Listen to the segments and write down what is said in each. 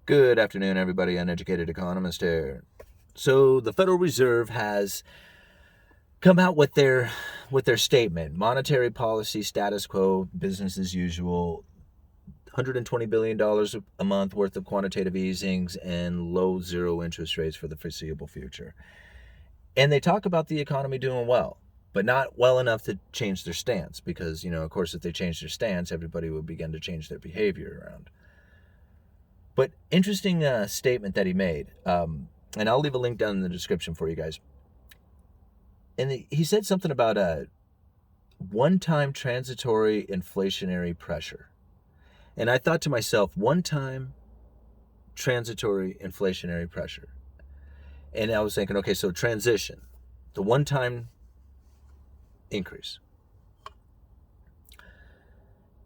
Good afternoon, everybody. Uneducated Economist here. So the Federal Reserve has come out with their statement: monetary policy status quo, business as usual. $120 billion a month worth of quantitative easings and low zero interest rates for the foreseeable future. And they talk about the economy doing well, but not well enough to change their stance because, of course, if they change their stance, everybody would begin to change their behavior around. But interesting statement that he made, and I'll leave a link down in the description for you guys. And he said something about a one-time transitory inflationary pressure. And I thought to myself, one-time transitory inflationary pressure. And I was thinking, okay, so transition, the one-time increase.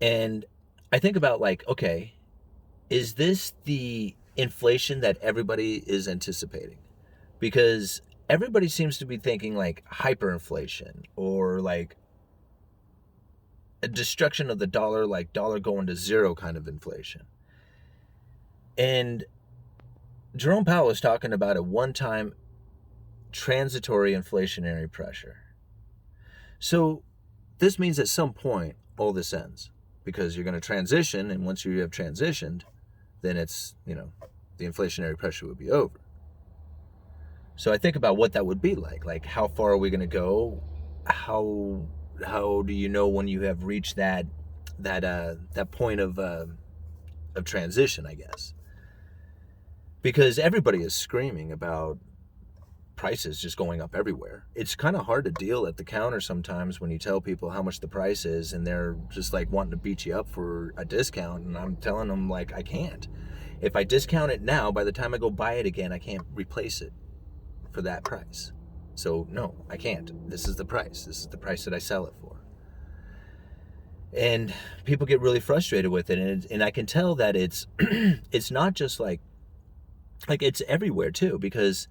And I think about okay, is this the inflation that everybody is anticipating? Because everybody seems to be thinking like hyperinflation or like a destruction of the dollar, like dollar going to zero kind of inflation. And Jerome Powell is talking about a one-time transitory inflationary pressure. So this means at some point all this ends because you're going to transition, and once you have transitioned, then it's, the inflationary pressure would be over. So I think about what that would be like. Like, how far are we going to go? How do you know when you have reached that point of transition, I guess? Because everybody is screaming about prices just going up everywhere. It's kind of hard to deal at the counter sometimes when you tell people how much the price is and they're just like wanting to beat you up for a discount, and I'm telling them like I can't. If I discount it now, by the time I go buy it again, I can't replace it for that price. So no, I can't. This is the price. This is the price that I sell it for. And people get really frustrated with it, and I can tell that it's it's not just like it's everywhere too, because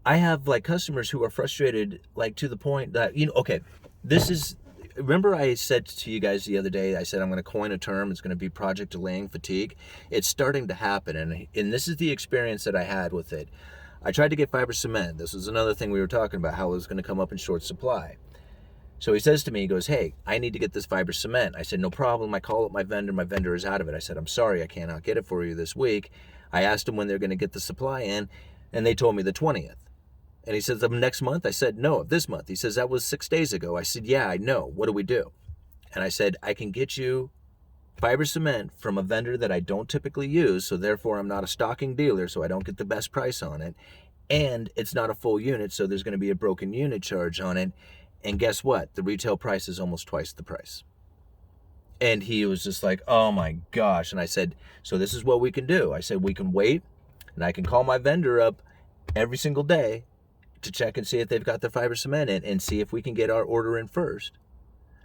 I have like customers who are frustrated like to the point that okay, this is, remember I said to you guys the other day, I said I'm going to coin a term. It's going to be project delaying fatigue. It's starting to happen, and this is the experience that I had with it. I tried to get fiber cement. This was another thing we were talking about, how it was going to come up in short supply. So he says to me, he goes, "Hey, I need to get this fiber cement." I said, "No problem." I call up my vendor. My vendor is out of it. I said, "I'm sorry, I cannot get it for you this week." I asked them when they're going to get the supply in, and they told me the 20th. And he says, "Of next month?" I said, "No, of this month." He says, "That was 6 days ago." I said, "Yeah, I know. What do we do?" And I said, "I can get you fiber cement from a vendor that I don't typically use, so therefore I'm not a stocking dealer, so I don't get the best price on it. And it's not a full unit, so there's going to be a broken unit charge on it. And guess what? The retail price is almost twice the price." And he was just like, "Oh my gosh." And I said, "So this is what we can do." I said, "We can wait, and I can call my vendor up every single day to check and see if they've got the fiber cement in and see if we can get our order in first."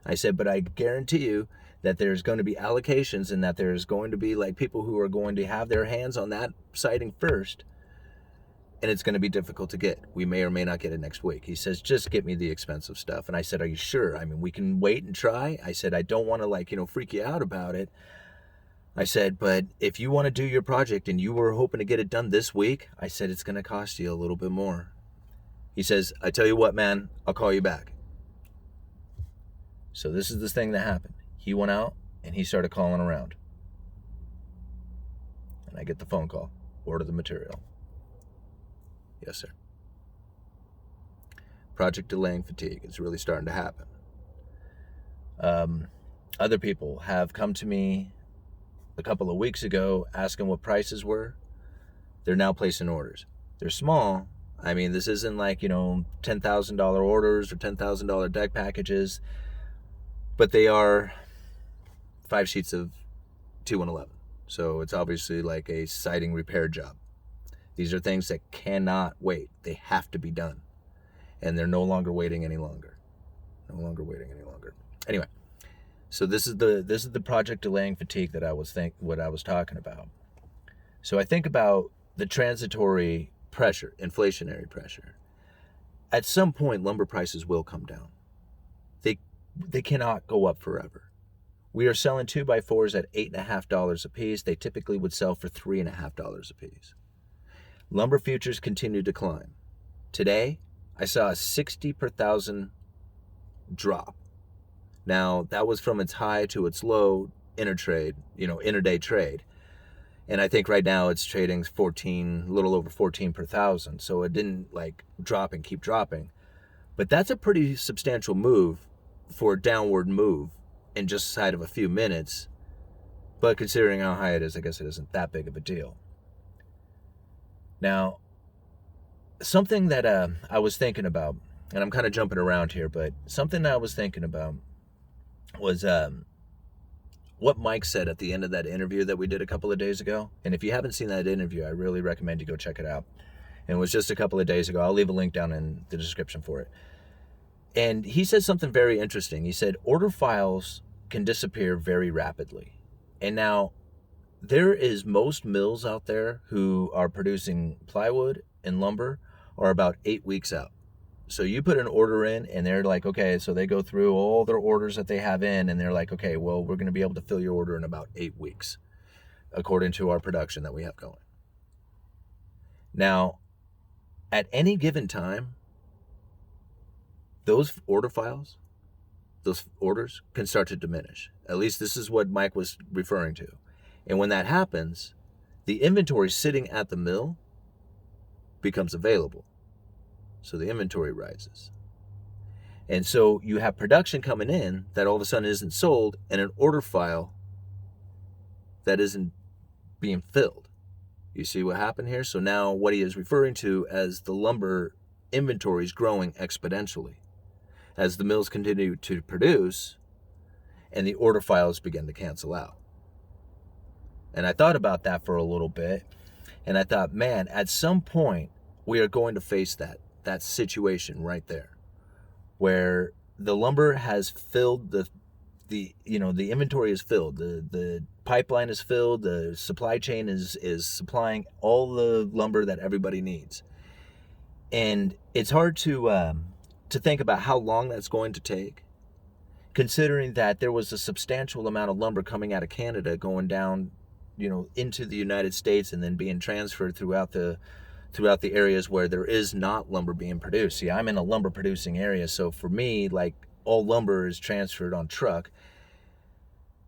I said, "But I guarantee you that there's going to be allocations and that there's going to be like people who are going to have their hands on that siding first, and it's going to be difficult to get. We may or may not get it next week." He says, "Just get me the expensive stuff." And I said, "Are you sure? I mean, we can wait and try." I said, "I don't want to freak you out about it." I said, "But if you want to do your project and you were hoping to get it done this week," I said, "it's going to cost you a little bit more." He says, "I tell you what, man, I'll call you back." So this is the thing that happened. He went out and he started calling around. And I get the phone call. "Order the material." "Yes, sir." Project delaying fatigue is really starting to happen. Other people have come to me a couple of weeks ago asking what prices were. They're now placing orders. They're small. I mean, this isn't like, $10,000 orders or $10,000 deck packages, but they are 5 sheets of 2-in-11. So it's obviously like a siding repair job. These are things that cannot wait. They have to be done. And they're no longer waiting any longer. Anyway, so this is the project delaying fatigue that I was talking about. So I think about the transitory pressure, inflationary pressure. At some point, lumber prices will come down. They cannot go up forever. We are selling 2x4s at $8.50 a piece. They typically would sell for $3.50 a piece. Lumber futures continue to climb. Today, I saw a 60 per thousand drop. Now, that was from its high to its low intraday trade. And I think right now it's trading a little over 14 per thousand. So it didn't like drop and keep dropping. But that's a pretty substantial move for a downward move in just inside of a few minutes. But considering how high it is, I guess it isn't that big of a deal. Now, something that I was thinking about, and I'm kind of jumping around here, but something that I was thinking about was what Mike said at the end of that interview that we did a couple of days ago. And if you haven't seen that interview, I really recommend you go check it out. And it was just a couple of days ago. I'll leave a link down in the description for it. And he said something very interesting. He said order files can disappear very rapidly. And now there is most mills out there who are producing plywood and lumber are about 8 weeks out. So you put an order in and they're like, okay, so they go through all their orders that they have in and they're like, okay, well, we're going to be able to fill your order in about 8 weeks, according to our production that we have going. Now, at any given time, those order files, those orders can start to diminish. At least this is what Mike was referring to. And when that happens, the inventory sitting at the mill becomes available. So the inventory rises. And so you have production coming in that all of a sudden isn't sold and an order file that isn't being filled. You see what happened here? So now what he is referring to as the lumber inventory is growing exponentially as the mills continue to produce and the order files begin to cancel out. And I thought about that for a little bit, and I thought, man, at some point we are going to face that situation right there, where the lumber has filled the inventory is filled, the pipeline is filled, the supply chain is supplying all the lumber that everybody needs, and it's hard to think about how long that's going to take, considering that there was a substantial amount of lumber coming out of Canada going down, into the United States and then being transferred throughout the areas where there is not lumber being produced. See, I'm in a lumber producing area, so for me, like, all lumber is transferred on truck,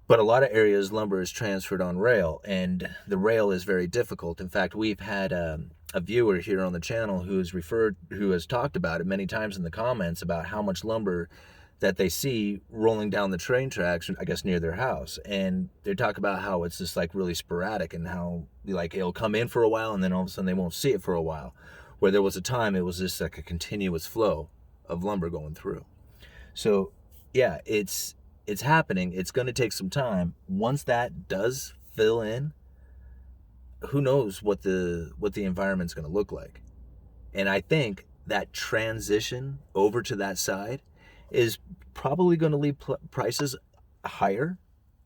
but a lot of areas lumber is transferred on rail, and the rail is very difficult. In fact, we've had a viewer here on the channel who has talked about it many times in the comments about how much lumber that they see rolling down the train tracks, I guess, near their house. And they talk about how it's just like really sporadic and how like it'll come in for a while and then all of a sudden they won't see it for a while. Where there was a time it was just like a continuous flow of lumber going through. So yeah, it's happening. It's going to take some time. Once that does fill in, who knows what the environment's going to look like. And I think that transition over to that side is probably going to leave prices higher,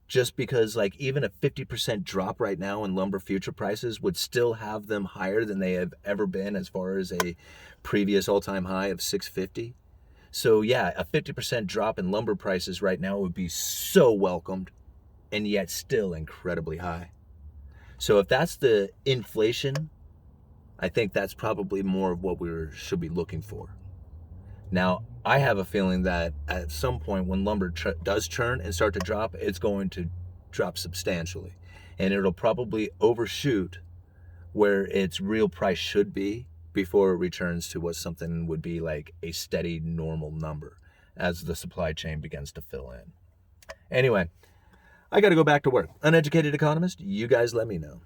just because like even a 50% drop right now in lumber future prices would still have them higher than they have ever been as far as a previous all-time high of $650. So yeah, a 50% drop in lumber prices right now would be so welcomed and yet still incredibly high. So if that's the inflation, I think that's probably more of what we should be looking for. Now, I have a feeling that at some point when lumber does churn and start to drop, it's going to drop substantially. And it'll probably overshoot where its real price should be before it returns to what something would be like a steady, normal number as the supply chain begins to fill in. Anyway, I got to go back to work. Uneducated Economist, you guys let me know.